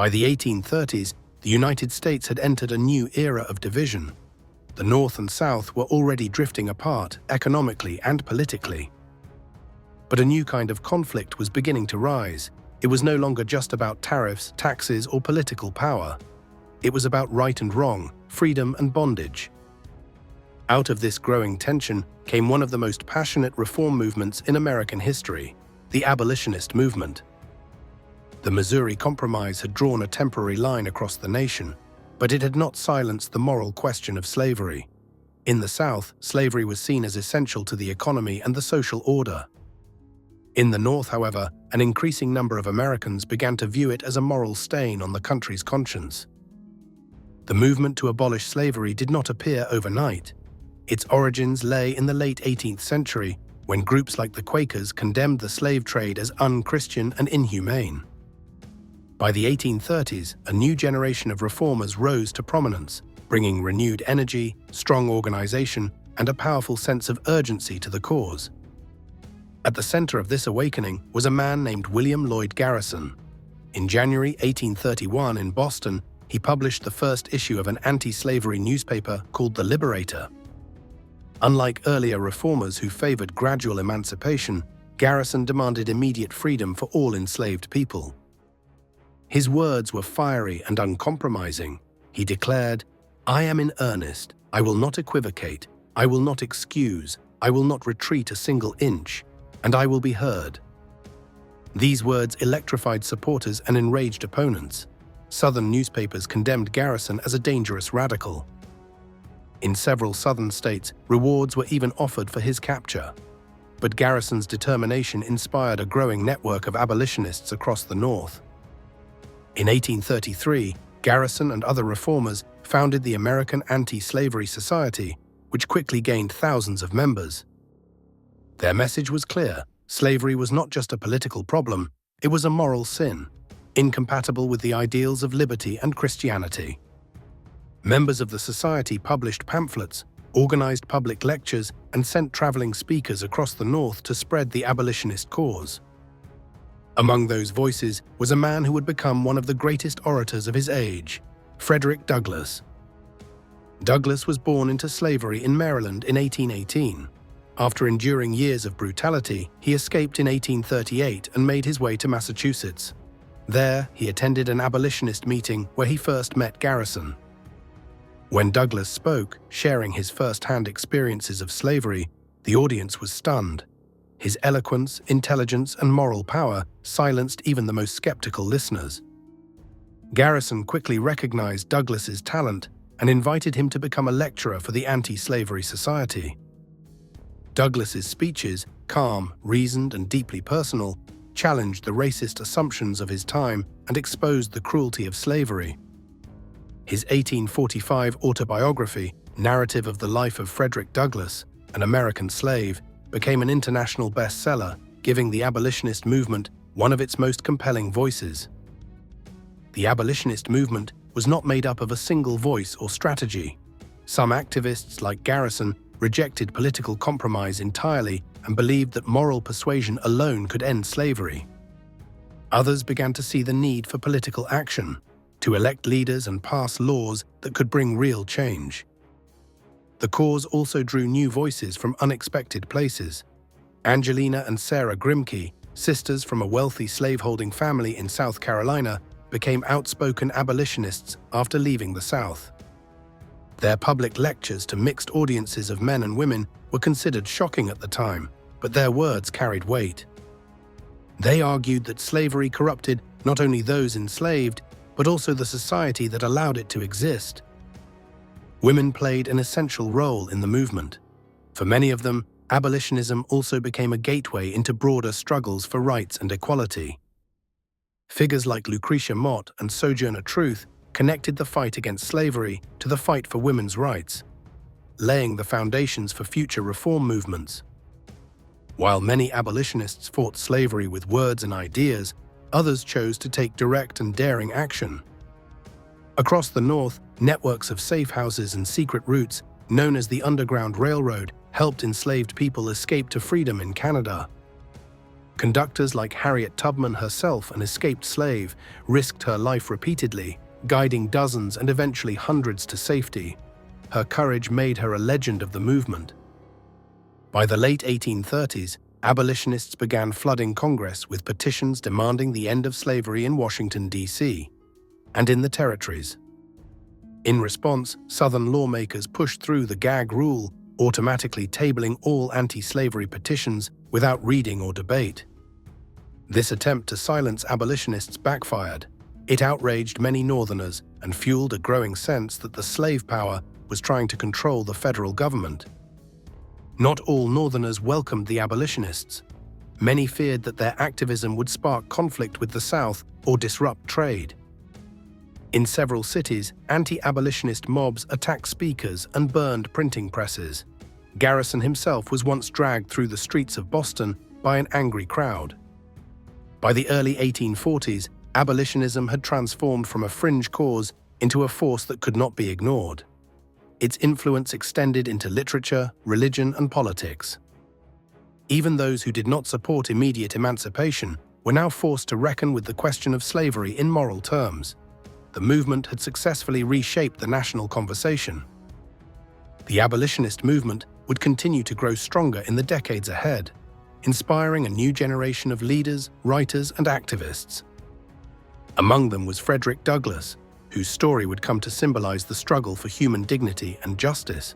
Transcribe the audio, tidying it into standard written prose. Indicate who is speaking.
Speaker 1: By the 1830s, the United States had entered a new era of division. The North and South were already drifting apart economically and politically. But a new kind of conflict was beginning to rise. It was no longer just about tariffs, taxes, or political power. It was about right and wrong, freedom and bondage. Out of this growing tension came one of the most passionate reform movements in American history, the Abolitionist Movement. The Missouri Compromise had drawn a temporary line across the nation, but it had not silenced the moral question of slavery. In the South, slavery was seen as essential to the economy and the social order. In the North, however, an increasing number of Americans began to view it as a moral stain on the country's conscience. The movement to abolish slavery did not appear overnight. Its origins lay in the late 18th century, when groups like the Quakers condemned the slave trade as unchristian and inhumane. By the 1830s, a new generation of reformers rose to prominence, bringing renewed energy, strong organization, and a powerful sense of urgency to the cause. At the center of this awakening was a man named William Lloyd Garrison. In January 1831 in Boston, he published the first issue of an anti-slavery newspaper called the Liberator. Unlike earlier reformers who favored gradual emancipation, Garrison demanded immediate freedom for all enslaved people. His words were fiery and uncompromising. He declared, "I am in earnest. I will not equivocate. I will not excuse. I will not retreat a single inch, and I will be heard." These words electrified supporters and enraged opponents. Southern newspapers condemned Garrison as a dangerous radical. In several Southern states, rewards were even offered for his capture. But Garrison's determination inspired a growing network of abolitionists across the North. In 1833, Garrison and other reformers founded the American Anti-Slavery Society, which quickly gained thousands of members. Their message was clear: slavery was not just a political problem, it was a moral sin, incompatible with the ideals of liberty and Christianity. Members of the society published pamphlets, organized public lectures, and sent traveling speakers across the North to spread the abolitionist cause. Among those voices was a man who would become one of the greatest orators of his age, Frederick Douglass. Douglass was born into slavery in Maryland in 1818. After enduring years of brutality, he escaped in 1838 and made his way to Massachusetts. There, he attended an abolitionist meeting where he first met Garrison. When Douglass spoke, sharing his first-hand experiences of slavery, the audience was stunned. His eloquence, intelligence, and moral power silenced even the most skeptical listeners. Garrison quickly recognized Douglass's talent and invited him to become a lecturer for the Anti-Slavery Society. Douglass's speeches, calm, reasoned, and deeply personal, challenged the racist assumptions of his time and exposed the cruelty of slavery. His 1845 autobiography, Narrative of the Life of Frederick Douglass, an American Slave, became an international bestseller, giving the abolitionist movement one of its most compelling voices. The abolitionist movement was not made up of a single voice or strategy. Some activists, like Garrison, rejected political compromise entirely and believed that moral persuasion alone could end slavery. Others began to see the need for political action, to elect leaders and pass laws that could bring real change. The cause also drew new voices from unexpected places. Angelina and Sarah Grimké, sisters from a wealthy slaveholding family in South Carolina, became outspoken abolitionists after leaving the South. Their public lectures to mixed audiences of men and women were considered shocking at the time, but their words carried weight. They argued that slavery corrupted not only those enslaved, but also the society that allowed it to exist. Women played an essential role in the movement. For many of them, abolitionism also became a gateway into broader struggles for rights and equality. Figures like Lucretia Mott and Sojourner Truth connected the fight against slavery to the fight for women's rights, laying the foundations for future reform movements. While many abolitionists fought slavery with words and ideas, others chose to take direct and daring action. Across the North, networks of safe houses and secret routes, known as the Underground Railroad, helped enslaved people escape to freedom in Canada. Conductors like Harriet Tubman herself, an escaped slave, risked her life repeatedly, guiding dozens and eventually hundreds to safety. Her courage made her a legend of the movement. By the late 1830s, abolitionists began flooding Congress with petitions demanding the end of slavery in Washington, D.C., and in the territories. In response, Southern lawmakers pushed through the gag rule, automatically tabling all anti-slavery petitions without reading or debate. This attempt to silence abolitionists backfired. It outraged many Northerners and fueled a growing sense that the slave power was trying to control the federal government. Not all Northerners welcomed the abolitionists. Many feared that their activism would spark conflict with the South or disrupt trade. In several cities, anti-abolitionist mobs attacked speakers and burned printing presses. Garrison himself was once dragged through the streets of Boston by an angry crowd. By the early 1840s, abolitionism had transformed from a fringe cause into a force that could not be ignored. Its influence extended into literature, religion, and politics. Even those who did not support immediate emancipation were now forced to reckon with the question of slavery in moral terms. The movement had successfully reshaped the national conversation. The abolitionist movement would continue to grow stronger in the decades ahead, inspiring a new generation of leaders, writers, and activists. Among them was Frederick Douglass, whose story would come to symbolize the struggle for human dignity and justice.